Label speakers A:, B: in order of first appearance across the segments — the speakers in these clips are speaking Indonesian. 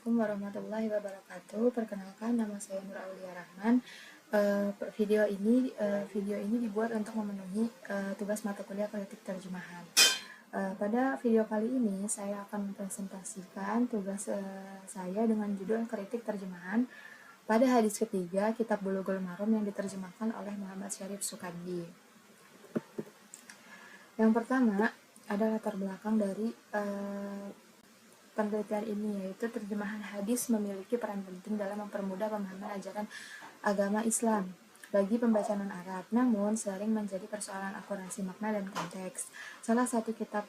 A: Assalamualaikum warahmatullahi wabarakatuh. Perkenalkan, nama saya Nur Aulia Rahman. Video ini dibuat untuk memenuhi tugas mata kuliah kritik terjemahan. Pada video kali ini saya akan mempresentasikan tugas saya dengan judul kritik terjemahan pada hadis ketiga Kitab Bulughul Maram yang diterjemahkan oleh Muhammad Syarif Sukandi. Yang pertama ada latar belakang dari penelitian ini, yaitu terjemahan hadis memiliki peran penting dalam mempermudah pemahaman ajaran agama Islam bagi pembaca non-Arab, namun sering menjadi persoalan akurasi makna dan konteks. Salah satu kitab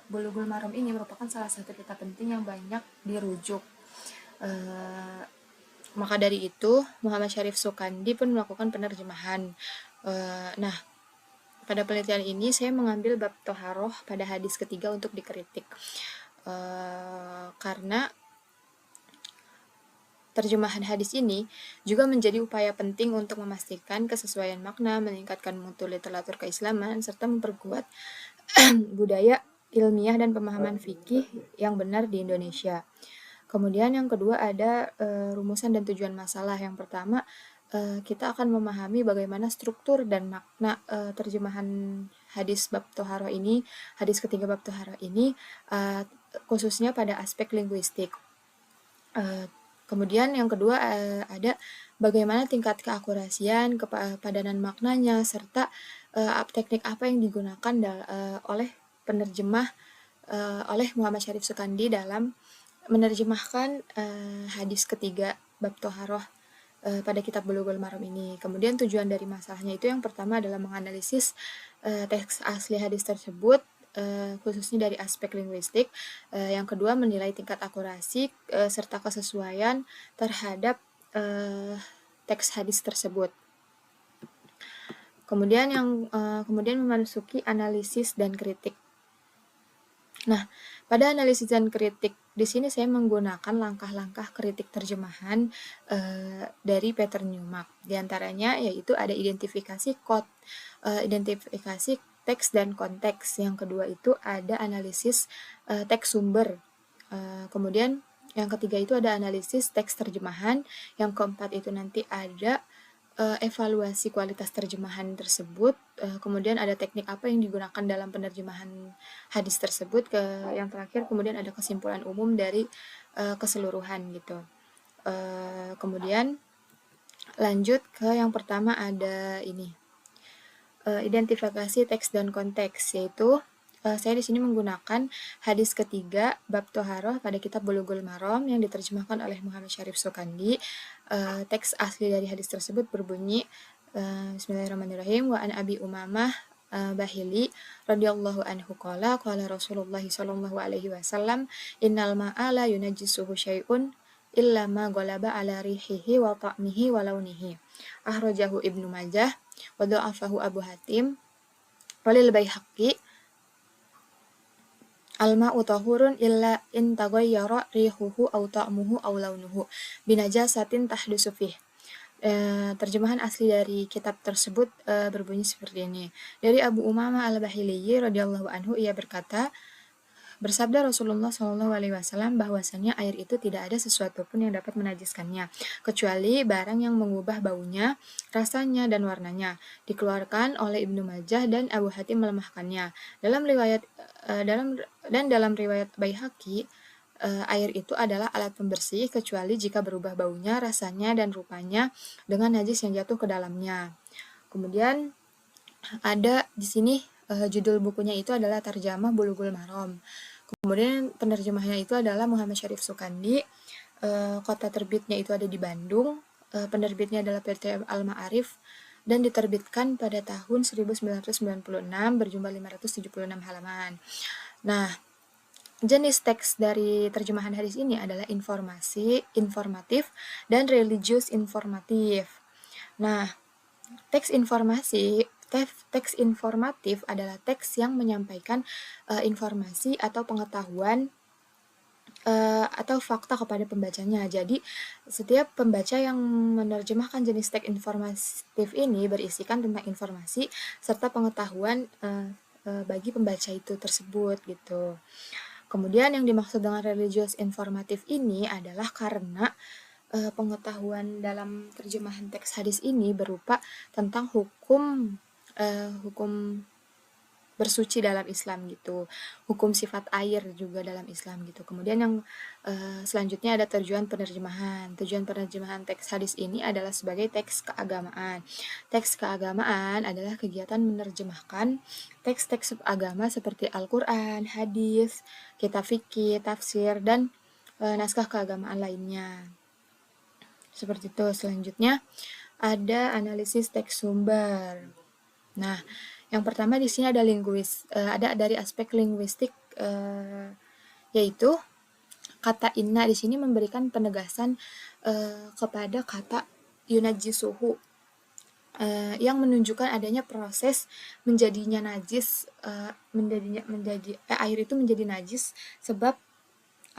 A: Bulughul Maram ini merupakan salah satu kitab penting yang banyak dirujuk. Maka dari itu, Muhammad Syarif Sukandi pun melakukan penerjemahan. Nah, pada penelitian ini saya mengambil bab toharoh pada hadis ketiga untuk dikritik. Karena terjemahan hadis ini juga menjadi upaya penting untuk memastikan kesesuaian makna, meningkatkan mutu literatur keislaman, serta memperkuat budaya ilmiah dan pemahaman fikih yang benar di Indonesia. Kemudian yang kedua ada rumusan dan tujuan masalah. Yang pertama, kita akan memahami bagaimana struktur dan makna terjemahan hadis bab toharoh ini, hadis ketiga bab toharoh ini, khususnya pada aspek linguistik. Kemudian yang kedua ada bagaimana tingkat keakurasian, kepadanan maknanya, serta teknik apa yang digunakan oleh penerjemah oleh Muhammad Syarif Sukandi dalam menerjemahkan hadis ketiga bab toharoh pada kitab Bulughul Maram ini. Kemudian tujuan dari masalahnya itu yang pertama adalah menganalisis teks asli hadis tersebut, khususnya dari aspek linguistik. Yang kedua menilai tingkat akurasi serta kesesuaian terhadap teks hadis tersebut. Kemudian kemudian memasuki analisis dan kritik. Nah, pada analisis dan kritik di sini saya menggunakan langkah-langkah kritik terjemahan dari Peter Newmark. Di antaranya yaitu ada identifikasi identifikasi teks dan konteks. Yang kedua itu ada analisis teks sumber. Kemudian yang ketiga itu ada analisis teks terjemahan. Yang keempat itu nanti ada evaluasi kualitas terjemahan tersebut. Kemudian ada teknik apa yang digunakan dalam penerjemahan hadis tersebut. Yang terakhir kemudian ada kesimpulan umum dari keseluruhan gitu. Kemudian lanjut ke yang pertama ada ini. Identifikasi teks dan konteks, yaitu saya di sini menggunakan hadis ketiga bab toharoh pada kitab Bulughul Maram yang diterjemahkan oleh Muhammad Syarif Sukandi. Teks asli dari hadis tersebut berbunyi Bismillahirrahmanirrahim, wa an Abi Umamah Bahili radhiyallahu anhu qala Rasulullah sallallahu alaihi wasallam innal ma'a la yunajjisuhu syai'un illa ma ghalaba ala rihihi wa ta'mihi wa launihi. Akhrajahu Ibnu Majah wa dha'afahu Abu Hatim walil Baihaqi. Al-ma'u tahurun illa in taghayyara rihuhu aw ta'muhu aw launuhu binajasatin tahdusu fih. Terjemahan asli dari kitab tersebut berbunyi seperti ini. Dari Abu Umamah Al-Bahili radhiyallahu anhu, ia berkata, bersabda Rasulullah SAW bahwasannya air itu tidak ada sesuatu pun yang dapat menajiskannya, kecuali barang yang mengubah baunya, rasanya, dan warnanya. Dikeluarkan oleh Ibnu Majah dan Abu Hatim melemahkannya. Dalam riwayat Baihaqi, air itu adalah alat pembersih kecuali jika berubah baunya, rasanya, dan rupanya dengan najis yang jatuh ke dalamnya. Kemudian ada di sini judul bukunya itu adalah Tarjamah Bulughul Maram. Kemudian penerjemahnya itu adalah Muhammad Syarif Sukandi. Kota terbitnya itu ada di Bandung. Penerbitnya adalah PT Al-Ma'arif dan diterbitkan pada tahun 1996 berjumlah 576 halaman. Nah, jenis teks dari terjemahan hadis ini adalah informasi, informatif, dan religius informatif. Nah, teks informatif adalah teks yang menyampaikan informasi atau pengetahuan atau fakta kepada pembacanya. Jadi, setiap pembaca yang menerjemahkan jenis teks informatif ini berisikan tentang informasi serta pengetahuan bagi pembaca itu tersebut gitu. Kemudian yang dimaksud dengan religius informatif ini adalah karena pengetahuan dalam terjemahan teks hadis ini berupa tentang hukum bersuci dalam Islam gitu, hukum sifat air juga dalam Islam gitu. Kemudian yang selanjutnya ada tujuan penerjemahan. Tujuan penerjemahan teks hadis ini adalah sebagai teks keagamaan. Teks keagamaan adalah kegiatan menerjemahkan teks-teks agama seperti Al-Quran, hadis, kitab fikih, tafsir, dan naskah keagamaan lainnya. Seperti itu. Selanjutnya ada analisis teks sumber. Nah, yang pertama di sini ada ada dari aspek linguistik, yaitu kata inna di sini memberikan penegasan kepada kata yunajisuhu, yang menunjukkan adanya proses menjadinya najis, air itu menjadi najis sebab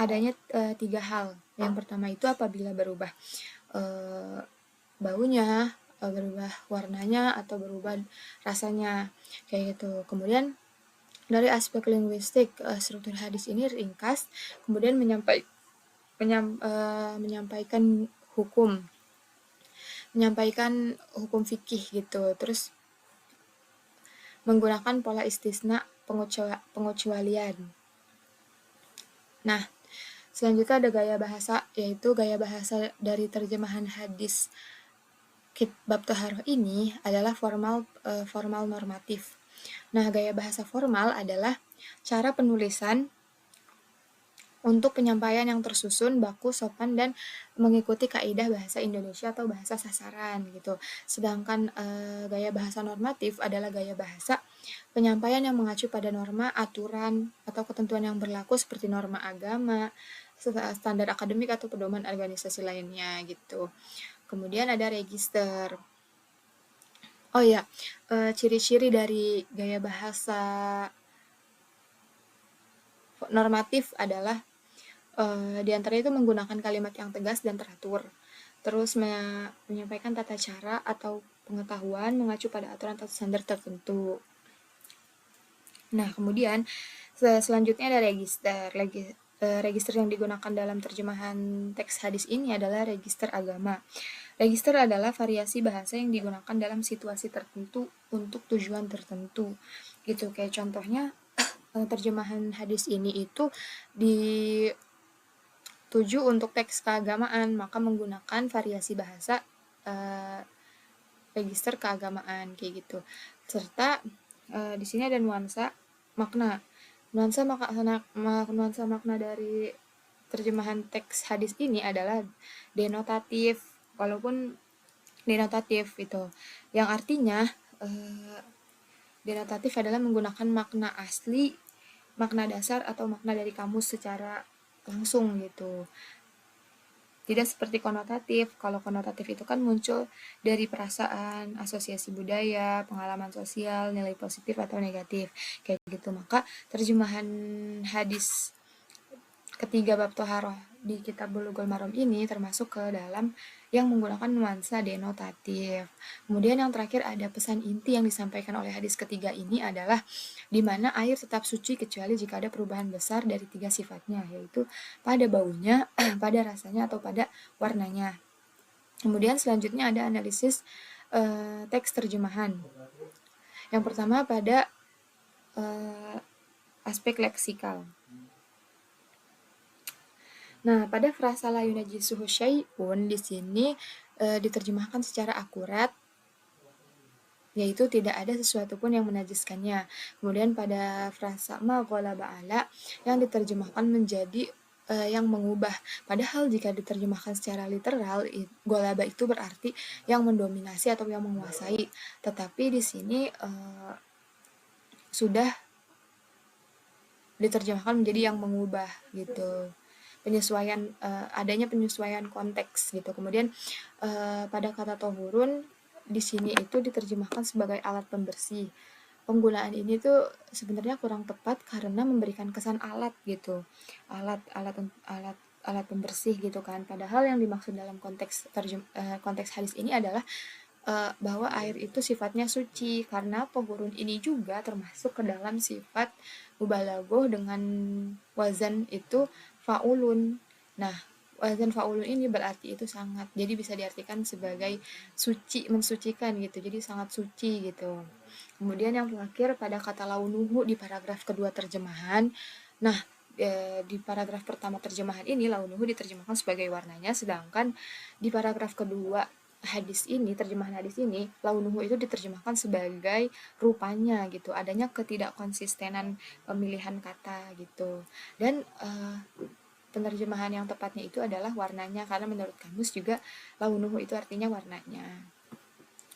A: adanya 3 hal. Yang pertama itu apabila berubah baunya, berubah warnanya, atau berubah rasanya, kayak gitu. Kemudian dari aspek linguistik, struktur hadis ini ringkas, kemudian menyampaikan hukum fikih gitu, terus menggunakan pola istisna pengecualian. Nah, selanjutnya ada gaya bahasa, yaitu gaya bahasa dari terjemahan hadis bab Toharoh ini adalah formal normatif. Nah, gaya bahasa formal adalah cara penulisan untuk penyampaian yang tersusun, baku, sopan, dan mengikuti kaidah bahasa Indonesia atau bahasa sasaran gitu. Sedangkan gaya bahasa normatif adalah gaya bahasa penyampaian yang mengacu pada norma, aturan, atau ketentuan yang berlaku seperti norma agama, standar akademik, atau pedoman organisasi lainnya gitu. Kemudian ada register. Oh ya, ciri-ciri dari gaya bahasa normatif adalah di antara itu menggunakan kalimat yang tegas dan teratur. Terus menyampaikan tata cara atau pengetahuan mengacu pada aturan atau standar tertentu. Nah, kemudian selanjutnya ada register. Register yang digunakan dalam terjemahan teks hadis ini adalah register agama. Register adalah variasi bahasa yang digunakan dalam situasi tertentu untuk tujuan tertentu. Gitu, kayak contohnya terjemahan hadis ini itu dituju untuk teks keagamaan, maka menggunakan variasi bahasa register keagamaan kayak gitu. Serta di sini ada nuansa makna. Nuansa makna dari terjemahan teks hadis ini adalah denotatif, walaupun denotatif itu, yang artinya denotatif adalah menggunakan makna asli, makna dasar, atau makna dari kamus secara langsung gitu. Tidak seperti konotatif. Kalau konotatif itu kan muncul dari perasaan, asosiasi budaya, pengalaman sosial, nilai positif atau negatif, kayak gitu. Maka terjemahan hadis ketiga bab Toharoh di kitab Bulughul Maram ini termasuk ke dalam yang menggunakan nuansa denotatif. Kemudian yang terakhir ada pesan inti yang disampaikan oleh hadis ketiga ini adalah di mana air tetap suci kecuali jika ada perubahan besar dari 3 sifatnya, yaitu pada baunya, pada rasanya, atau pada warnanya. Kemudian selanjutnya ada analisis teks terjemahan. Yang pertama pada aspek leksikal. Nah, pada frasa la yunajjisuhu syai'un di sini diterjemahkan secara akurat, yaitu tidak ada sesuatu pun yang menajiskannya. Kemudian pada frasa ma ghalaba ala yang diterjemahkan menjadi yang mengubah. Padahal jika diterjemahkan secara literal, ghalaba itu berarti yang mendominasi atau yang menguasai. Tetapi di sini sudah diterjemahkan menjadi yang mengubah gitu. Adanya penyesuaian konteks gitu. Kemudian pada kata tohurun di sini itu diterjemahkan sebagai alat pembersih. Penggunaan ini tuh sebenarnya kurang tepat karena memberikan kesan alat gitu. Alat pembersih gitu kan. Padahal yang dimaksud dalam konteks hadis ini adalah bahwa air itu sifatnya suci, karena tohurun ini juga termasuk ke dalam sifat mubalaghah dengan wazan itu faulun. Nah, wazan faulun ini berarti itu sangat, jadi bisa diartikan sebagai suci, mensucikan gitu, jadi sangat suci gitu. Kemudian yang terakhir pada kata launuhu di paragraf kedua terjemahan. Nah, di paragraf pertama terjemahan ini launuhu diterjemahkan sebagai warnanya, sedangkan di paragraf kedua terjemahan hadis ini, launuhu itu diterjemahkan sebagai rupanya gitu, adanya ketidakkonsistenan pemilihan kata gitu. Dan penerjemahan yang tepatnya itu adalah warnanya, karena menurut kamus juga launuhu itu artinya warnanya.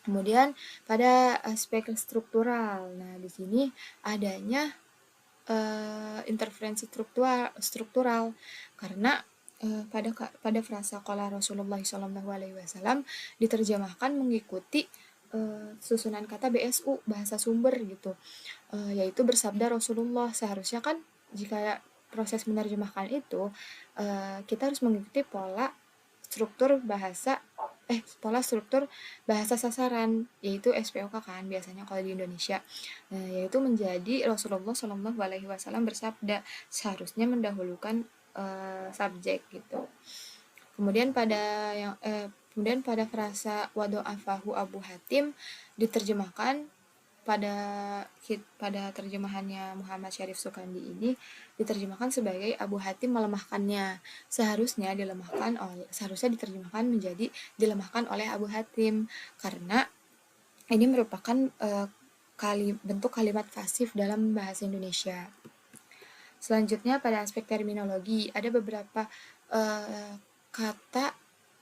A: Kemudian pada aspek struktural, nah di sini adanya interferensi struktural karena pada frasa qala Rasulullah SAW diterjemahkan mengikuti susunan kata BSU, bahasa sumber gitu, yaitu bersabda Rasulullah. Seharusnya kan jika proses menerjemahkan itu kita harus mengikuti pola struktur bahasa sasaran, yaitu SPOK kan biasanya kalau di Indonesia. Nah, yaitu menjadi Rasulullah SAW bersabda, seharusnya mendahulukan subjek gitu. Kemudian pada frasa wado'afahu Abu Hatim diterjemahkan pada terjemahannya Muhammad Syarif Sukandi ini diterjemahkan sebagai Abu Hatim melemahkannya. Seharusnya diterjemahkan menjadi dilemahkan oleh Abu Hatim, karena ini merupakan bentuk kalimat pasif dalam bahasa Indonesia. Selanjutnya pada aspek terminologi, ada beberapa kata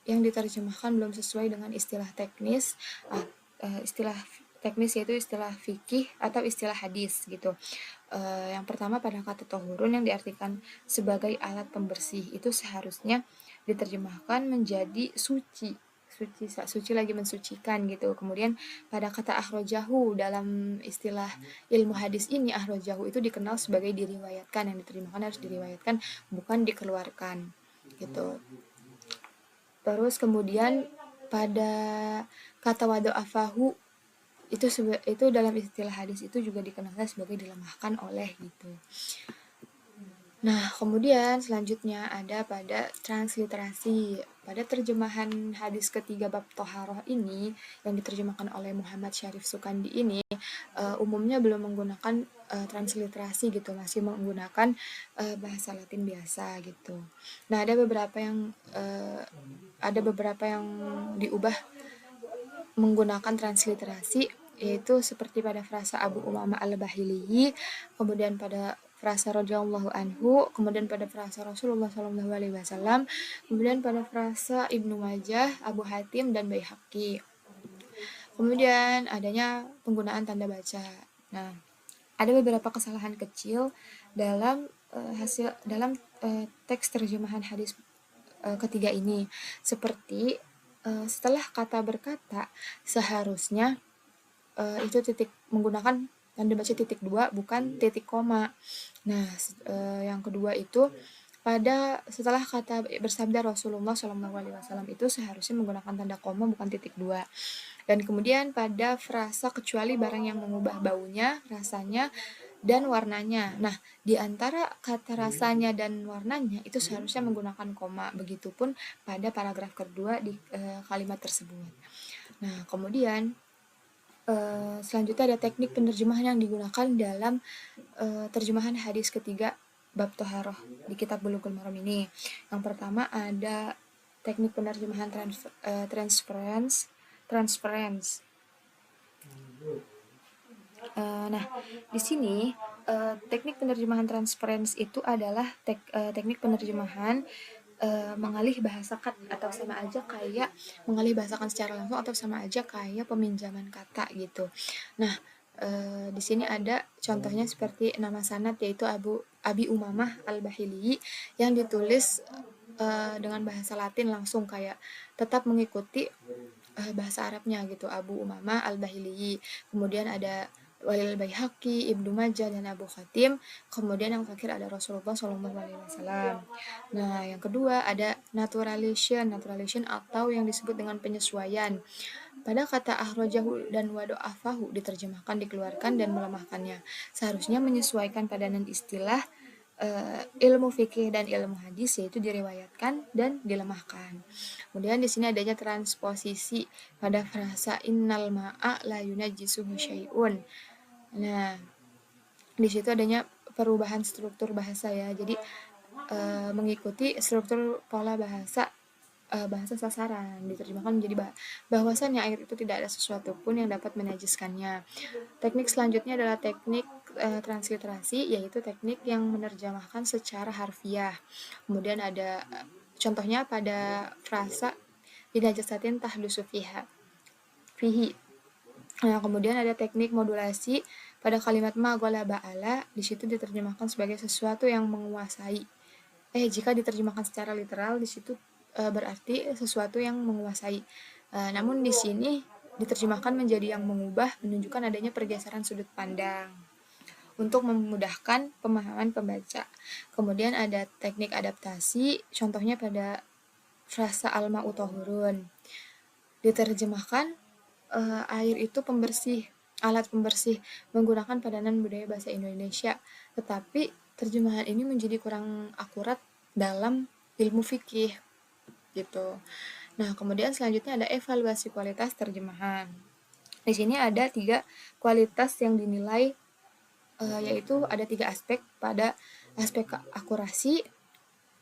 A: yang diterjemahkan belum sesuai dengan istilah teknis. Istilah teknis yaitu istilah fikih atau istilah hadis gitu. Yang pertama pada kata tohurun yang diartikan sebagai alat pembersih, itu seharusnya diterjemahkan menjadi suci lagi, mensucikan gitu. Kemudian pada kata akhrojahu, dalam istilah ilmu hadis ini akhrojahu itu dikenal sebagai diriwayatkan, yang diterjemahkan harus diriwayatkan, bukan dikeluarkan gitu. Terus kemudian pada kata wado'afahu itu dalam istilah hadis itu juga dikenal sebagai dilemahkan oleh gitu. Nah, kemudian selanjutnya ada pada transliterasi. Pada terjemahan hadis ketiga bab Toharoh ini, yang diterjemahkan oleh Muhammad Syarif Sukandi ini, umumnya belum menggunakan transliterasi gitu, masih menggunakan bahasa Latin biasa gitu. Nah, ada beberapa yang diubah menggunakan transliterasi, yaitu seperti pada frasa Abu Umamah Al-Bahili, kemudian pada frasa radhiyallahu anhu, kemudian pada frasa Rasulullah SAW, kemudian pada frasa Ibnu Majah, Abu Hatim, dan Baihaqi. Kemudian adanya penggunaan tanda baca. Nah, ada beberapa kesalahan kecil dalam teks terjemahan hadis ketiga ini, seperti setelah kata berkata seharusnya itu menggunakan tanda baca titik 2 bukan titik koma. Nah, yang kedua itu setelah kata bersabda Rasulullah SAW itu seharusnya menggunakan tanda koma bukan titik 2. Dan kemudian pada frasa kecuali barang yang mengubah baunya, rasanya, dan warnanya. Nah, di antara kata rasanya dan warnanya itu seharusnya menggunakan koma. Begitupun pada paragraf kedua di kalimat tersebut. Nah, kemudian selanjutnya ada teknik penerjemahan yang digunakan dalam terjemahan hadis ketiga bab Toharoh di kitab Bulughul Maram ini. Yang pertama ada teknik penerjemahan transference. Nah, di sini teknik penerjemahan transference itu adalah teknik penerjemahan mengalih bahasakan, atau sama aja kayak mengalih bahasakan secara langsung, atau sama aja kayak peminjaman kata gitu. Nah, di sini ada contohnya seperti nama sanad, yaitu Abi Umamah Al-Bahili yang ditulis dengan bahasa Latin langsung, kayak tetap mengikuti bahasa Arabnya gitu, Abu Umamah Al-Bahili. Kemudian ada Walil Baihaqi, Ibnu Majah, dan Abu Khatim. Kemudian yang terakhir ada Rasulullah SAW. Nah, yang kedua ada naturalization atau yang disebut dengan penyesuaian. pada kata akhrajahu dan wado'afahu diterjemahkan, dikeluarkan, dan melemahkannya. Seharusnya menyesuaikan padanan istilah ilmu fikih dan ilmu hadis, yaitu diriwayatkan dan dilemahkan. Kemudian di sini adanya transposisi pada frasa innal ma'a la yunajjisuhu syai'un. Nah, di situ adanya perubahan struktur bahasa ya. Jadi mengikuti struktur pola bahasa sasaran, diterjemahkan menjadi bahwasannya air itu tidak ada sesuatu pun yang dapat menajiskannya. Teknik selanjutnya adalah teknik transliterasi, yaitu teknik yang menerjemahkan secara harfiah. Kemudian ada contohnya pada frasa binajasatin tahdusu fihi. Nah, kemudian ada teknik modulasi pada kalimat ma gola ba'ala, di situ diterjemahkan sebagai sesuatu yang menguasai. Jika diterjemahkan secara literal di situ berarti sesuatu yang menguasai. Namun di sini diterjemahkan menjadi yang mengubah, menunjukkan adanya pergeseran sudut pandang untuk memudahkan pemahaman pembaca. Kemudian ada teknik adaptasi, contohnya pada frasa al-ma'u tahurun. Diterjemahkan air itu pembersih, alat pembersih, menggunakan padanan budaya bahasa Indonesia. Tetapi terjemahan ini menjadi kurang akurat dalam ilmu fikih gitu. Nah, kemudian selanjutnya ada evaluasi kualitas terjemahan. Di sini ada 3 kualitas yang dinilai, yaitu ada 3 aspek pada aspek akurasi,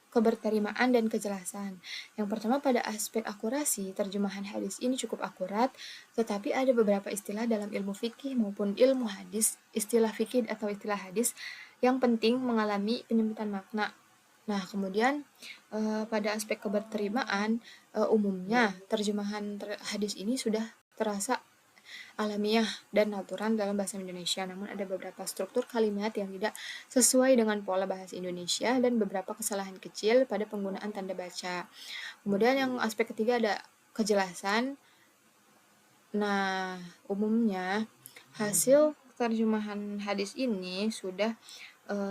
A: keberterimaan, dan kejelasan. Yang pertama pada aspek akurasi, terjemahan hadis ini cukup akurat, tetapi ada beberapa istilah dalam ilmu fikih maupun ilmu hadis, istilah fikih atau istilah hadis yang penting mengalami penyempitan makna. Nah, kemudian pada aspek keberterimaan, umumnya terjemahan hadis ini sudah terasa alamiah dan natural dalam bahasa Indonesia, namun ada beberapa struktur kalimat yang tidak sesuai dengan pola bahasa Indonesia dan beberapa kesalahan kecil pada penggunaan tanda baca. Kemudian yang aspek ketiga ada kejelasan. Nah, umumnya hasil terjemahan hadis ini sudah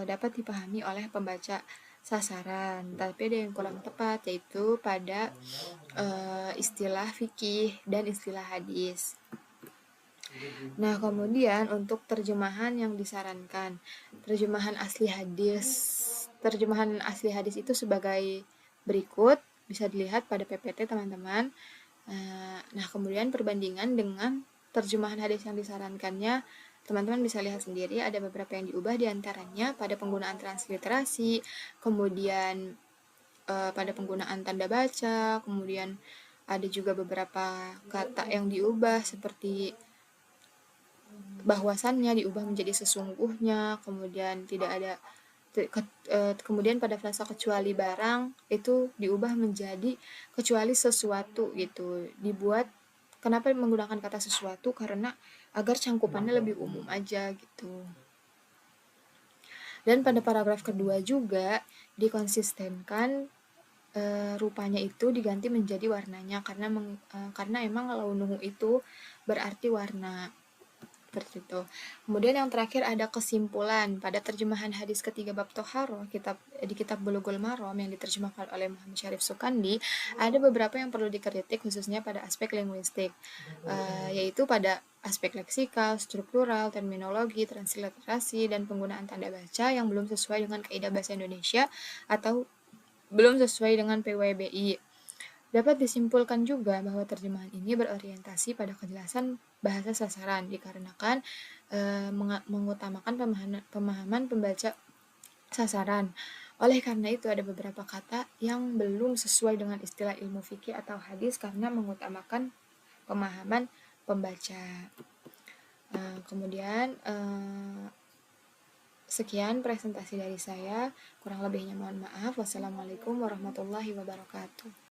A: dapat dipahami oleh pembaca sasaran, tapi ada yang kurang tepat, yaitu pada istilah fikih dan istilah hadis. Nah, kemudian untuk terjemahan yang disarankan, terjemahan asli hadis itu sebagai berikut, bisa dilihat pada PPT teman-teman. Nah, kemudian perbandingan dengan terjemahan hadis yang disarankannya, teman-teman bisa lihat sendiri, ada beberapa yang diubah, diantaranya pada penggunaan transliterasi, kemudian pada penggunaan tanda baca, kemudian ada juga beberapa kata yang diubah seperti bahwasannya diubah menjadi sesungguhnya, kemudian tidak ada kemudian pada frasa kecuali barang itu diubah menjadi kecuali sesuatu gitu. Dibuat kenapa menggunakan kata sesuatu, karena agar cangkupannya lebih umum aja gitu. Dan pada paragraf kedua juga dikonsistenkan rupanya itu diganti menjadi warnanya, karena emang launuhu itu berarti warna. Seperti itu. Kemudian yang terakhir ada kesimpulan pada terjemahan hadis ketiga bab Toharo di kitab Bulughul Maram yang diterjemahkan oleh Muhammad Syarif Sukandi. Ada beberapa yang perlu dikritik khususnya pada aspek linguistik, yaitu pada aspek leksikal, struktural, terminologi, transliterasi, dan penggunaan tanda baca yang belum sesuai dengan kaidah bahasa Indonesia atau belum sesuai dengan PWBI. Dapat disimpulkan juga bahwa terjemahan ini berorientasi pada kejelasan bahasa sasaran, dikarenakan mengutamakan pemahaman pembaca sasaran. Oleh karena itu ada beberapa kata yang belum sesuai dengan istilah ilmu fikih atau hadis karena mengutamakan pemahaman pembaca. Kemudian sekian presentasi dari saya, kurang lebihnya mohon maaf. Wassalamualaikum warahmatullahi wabarakatuh.